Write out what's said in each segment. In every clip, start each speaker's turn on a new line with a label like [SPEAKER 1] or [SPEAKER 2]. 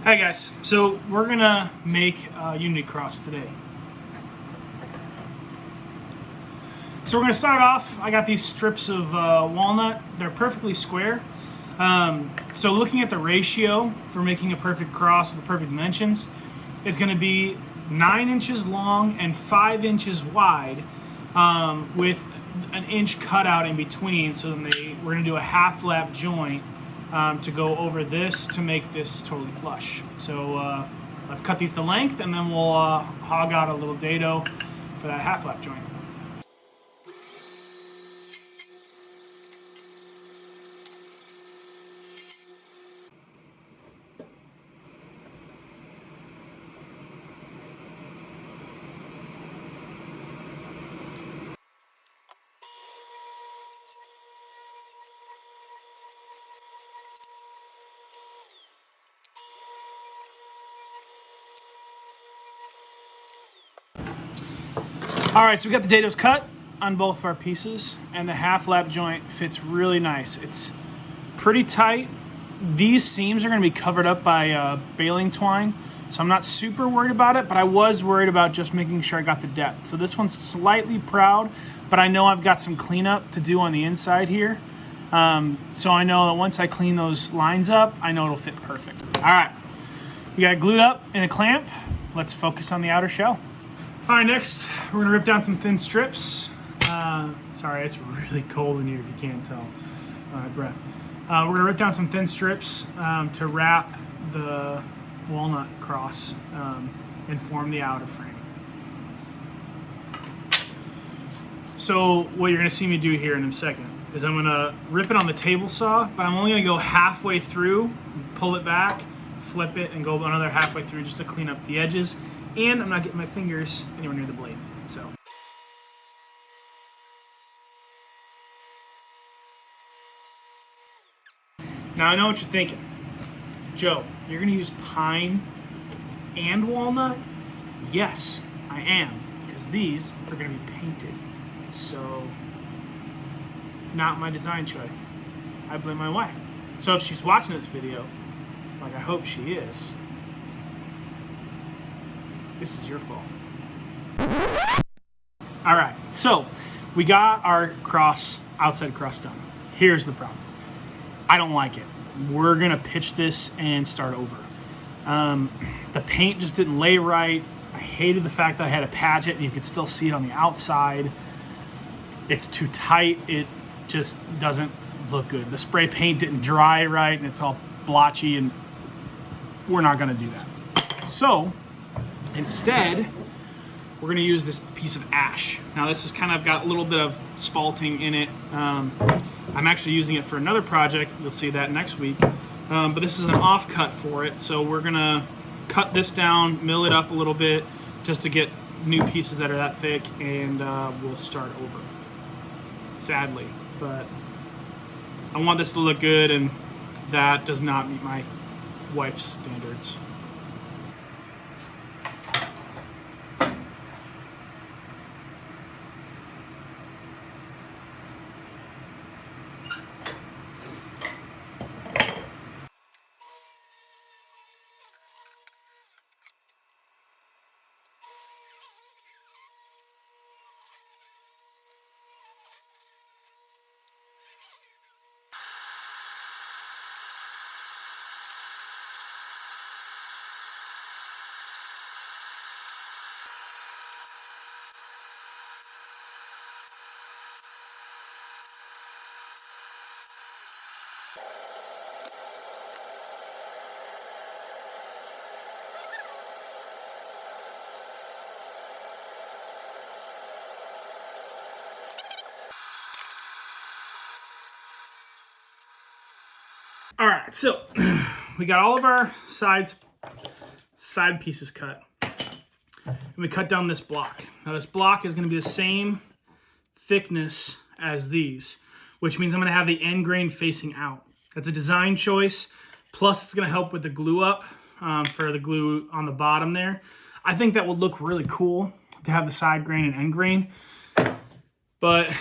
[SPEAKER 1] Hi guys, so we're gonna make a Unity cross today. So we're gonna start off, I got these strips of walnut, they're perfectly square. So looking at the ratio for making a perfect cross with the perfect dimensions, it's gonna be 9 inches long and 5 inches wide with an inch cutout in between. So then we're gonna do a half lap joint to go over this to make this totally flush. So let's cut these to length and then we'll hog out a little dado for that half lap joint. All right, so we got the dados cut on both of our pieces, and the half lap joint fits really nice. It's pretty tight. These seams are going to be covered up by baling twine, so I'm not super worried about it, but I was worried about just making sure I got the depth. So this one's slightly proud, but I know I've got some cleanup to do on the inside here. So I know that once I clean those lines up, I know it'll fit perfect. All right, we got it glued up in a clamp. Let's focus on the outer shell. All right, next, we're gonna rip down some thin strips. Sorry, it's really cold in here if you can't tell by my breath. We're gonna rip down some thin strips to wrap the walnut cross and form the outer frame. So what you're gonna see me do here in a second is I'm gonna rip it on the table saw, but I'm only gonna go halfway through, pull it back, flip it, and go another halfway through just to clean up the edges. And I'm not getting my fingers anywhere near the blade, so. Now I know what you're thinking. Joe, you're gonna use pine and walnut? Yes, I am, because these are gonna be painted. So, not my design choice. I blame my wife. So if she's watching this video, like I hope she is, this is your fault. All right, so we got our outside cross done. Here's the problem. I don't like it. We're gonna pitch this and start over. The paint just didn't lay right. I hated the fact that I had to patch it and you could still see it on the outside. It's too tight. It just doesn't look good. The spray paint didn't dry right and it's all blotchy, and we're not gonna do that. So, instead, we're gonna use this piece of ash. Now this has kind of got a little bit of spalting in it. I'm actually using it for another project. You'll see that next week. But this is an offcut for it. So we're gonna cut this down, mill it up a little bit just to get new pieces that are that thick, and we'll start over. Sadly, but I want this to look good, and that does not meet my wife's standards. All right, so we got all of our side pieces cut. And we cut down this block. Now this block is gonna be the same thickness as these, which means I'm gonna have the end grain facing out. That's a design choice. Plus it's gonna help with the glue up for the glue on the bottom there. I think that would look really cool to have the side grain and end grain. But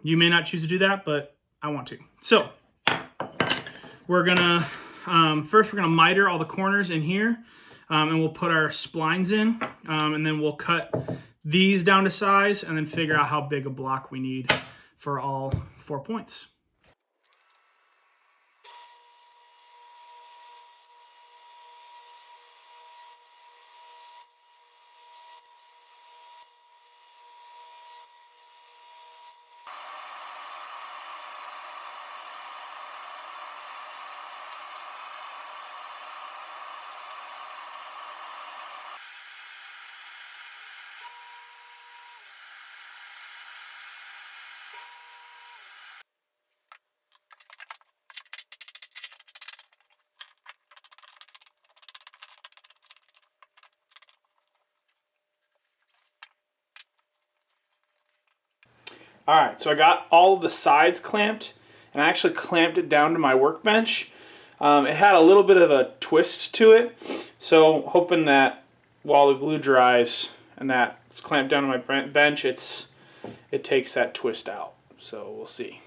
[SPEAKER 1] you may not choose to do that, but I want to. So we're gonna First, we're going to miter all the corners in here, and we'll put our splines in, and then we'll cut these down to size and then figure out how big a block we need for all 4 points. All right, so I got all of the sides clamped, and I actually clamped it down to my workbench. It had a little bit of a twist to it, so hoping that while the glue dries and that's clamped down to my bench, it takes that twist out. So we'll see.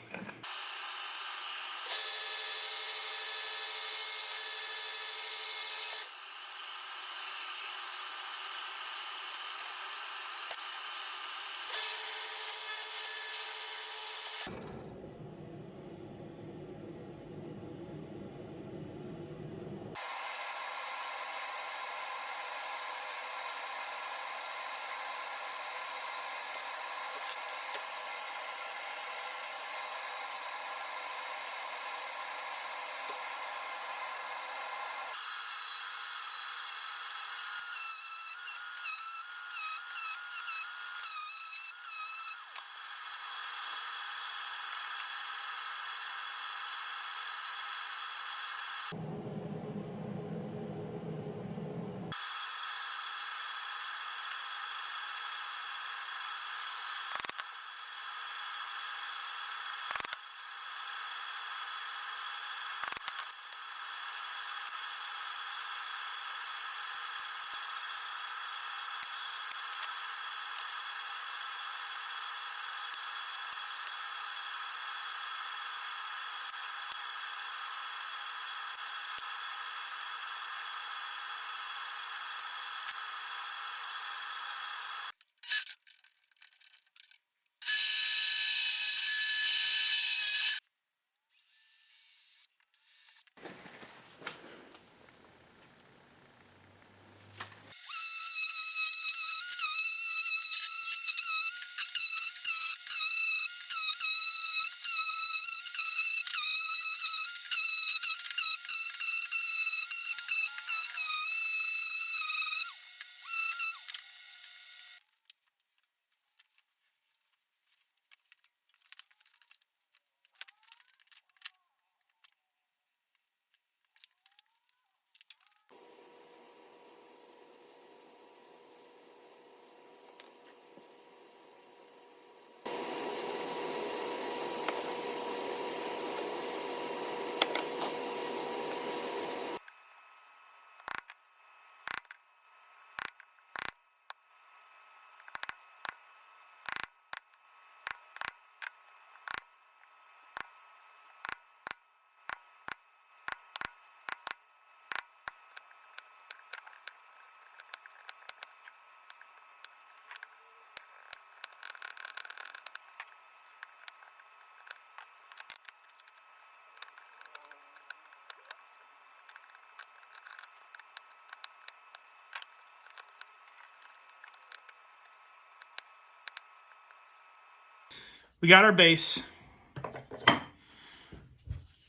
[SPEAKER 1] We got our base.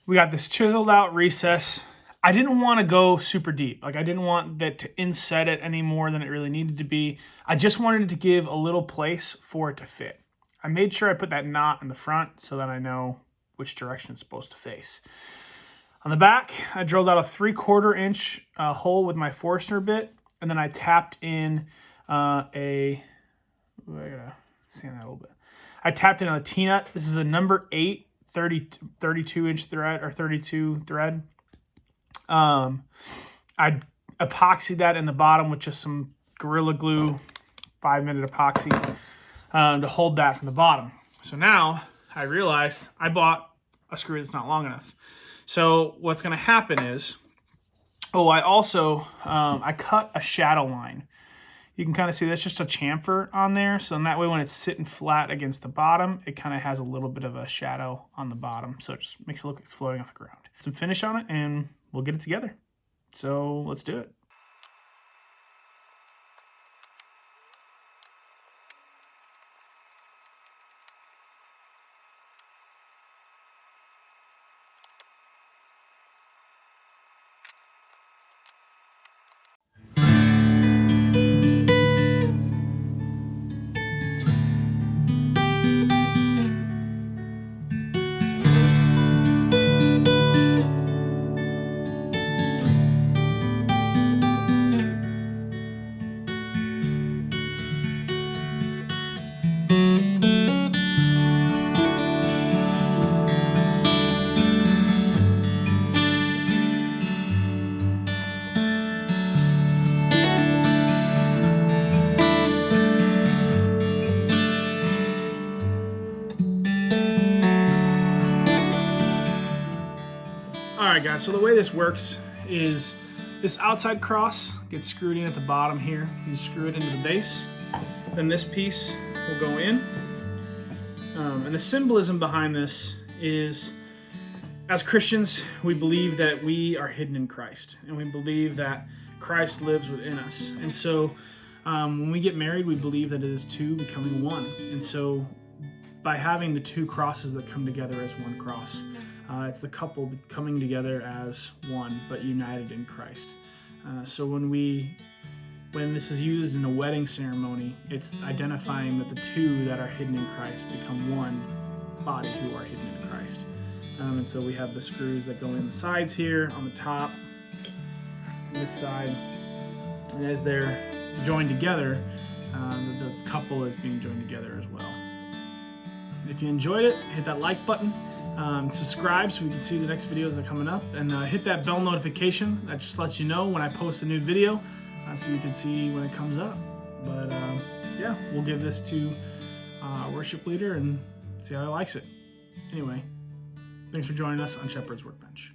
[SPEAKER 1] We got this chiseled out recess. I didn't want to go super deep. Like, I didn't want that to inset it any more than it really needed to be. I just wanted it to give a little place for it to fit. I made sure I put that knot in the front so that I know which direction it's supposed to face. On the back, I drilled out a 3/4 inch hole with my Forstner bit, and then I tapped in I gotta sand that a little bit. I tapped in a T-nut. This is a number 8 32 inch thread or 32 thread. I epoxied that in the bottom with just some Gorilla Glue 5-minute epoxy to hold that from the bottom. So now I realized I bought a screw that's not long enough. So what's going to happen is Oh, I also, I cut a shadow line. You can kind of see that's just a chamfer on there. So in that way, when it's sitting flat against the bottom, it kind of has a little bit of a shadow on the bottom. So it just makes it look like it's floating off the ground. Some finish on it and we'll get it together. So let's do it. Alright guys, so the way this works is this outside cross gets screwed in at the bottom here. So you screw it into the base. Then this piece will go in. And the symbolism behind this is, as Christians, we believe that we are hidden in Christ. And we believe that Christ lives within us. And so when we get married, we believe that it is two becoming one. And so by having the two crosses that come together as one cross, it's the couple coming together as one, but united in Christ. So when this is used in a wedding ceremony, it's identifying that the two that are hidden in Christ become one body who are hidden in Christ. And so we have the screws that go in the sides here, on the top, on this side, and as they're joined together, the couple is being joined together as well. If you enjoyed it, hit that like button. Subscribe so we can see the next videos that are coming up, and hit that bell notification. That just lets you know when I post a new video, so you can see when it comes up. But yeah, we'll give this to our worship leader and see how he likes it. Anyway, thanks for joining us on Shepherd's Workbench.